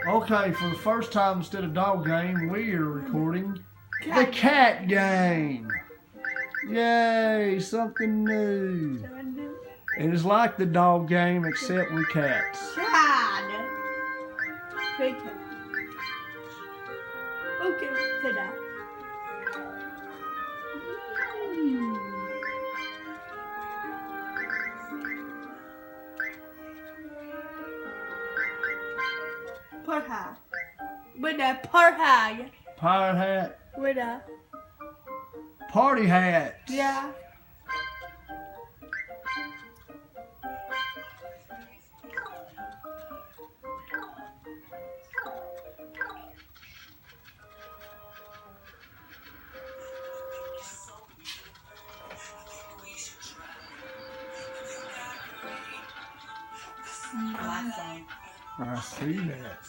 Okay, for the first time instead of dog game, we are recording the cat game. Yay, something new. It is like the dog game except with cats. Cat. Great cat. Okay, ta-da. Parha. With a parha. Pirate hat, With a party hat. yeah. I see that.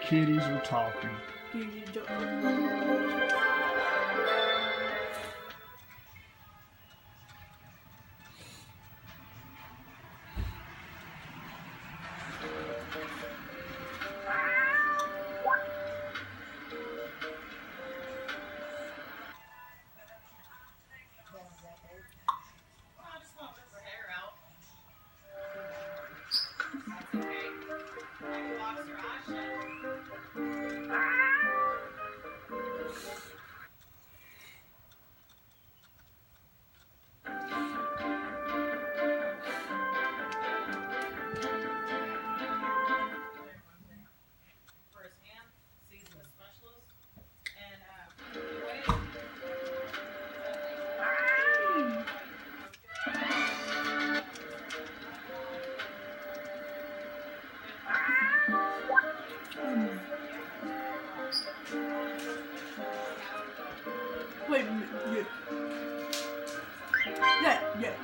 Kitties were talking. Wait a minute. Yeah.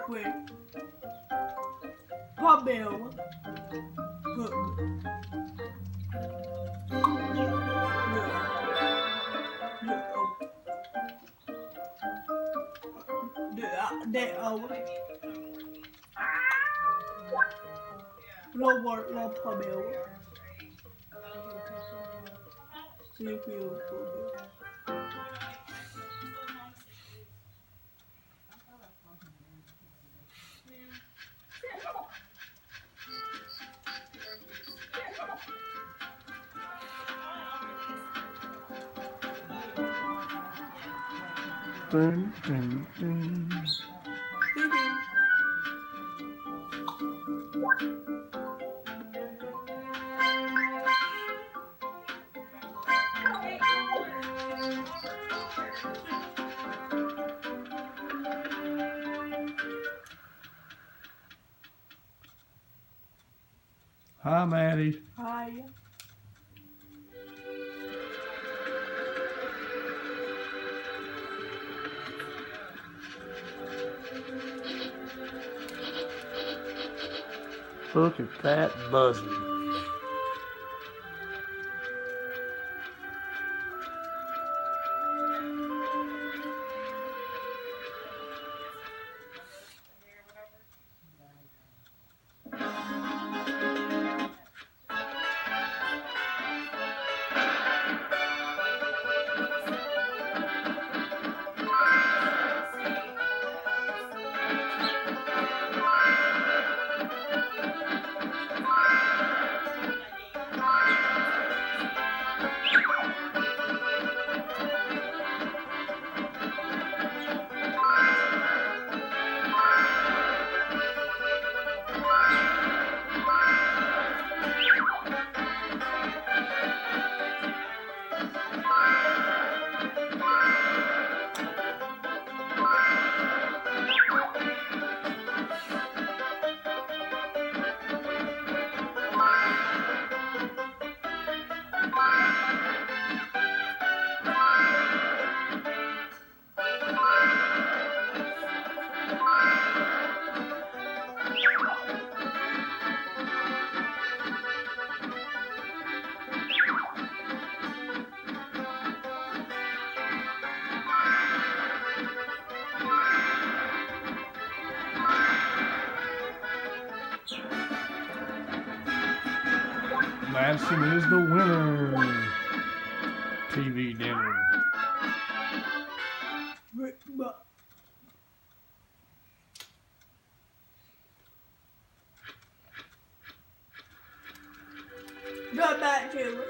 Wait. Pabel. Lower Pabel. See if you will. Dun, dun, dun. Hi, Maddie. Hi. Look at that buzzard. Madison is the winner. TV dinner. Go back to it.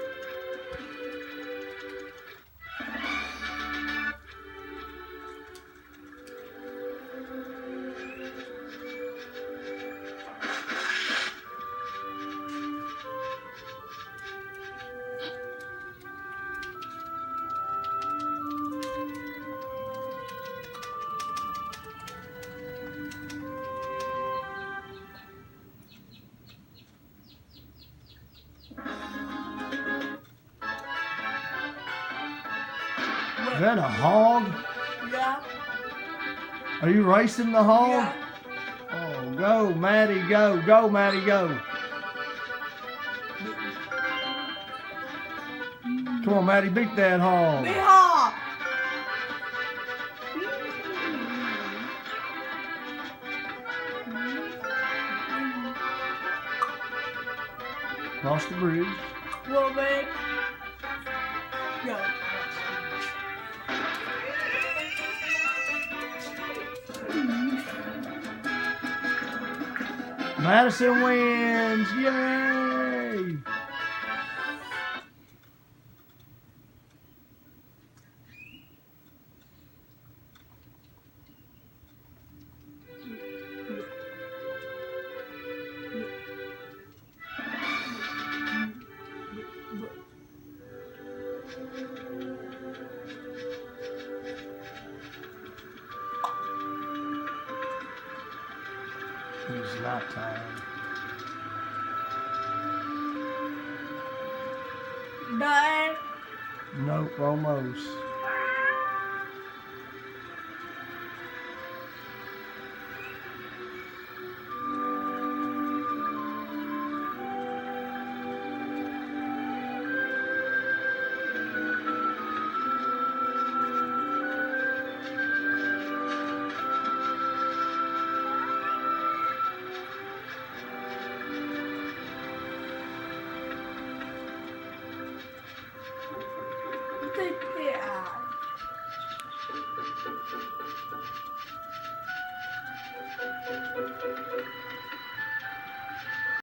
Is that a hog? Yeah. Are you racing the hog? Yeah. Oh, go, Maddie, go. Go, Maddie, go. Come on, Maddie, beat that hog. Yeehaw! Cross the bridge. Little bit. Go. Madison wins. Yay! It's not time. Done. Nope, almost. Cat.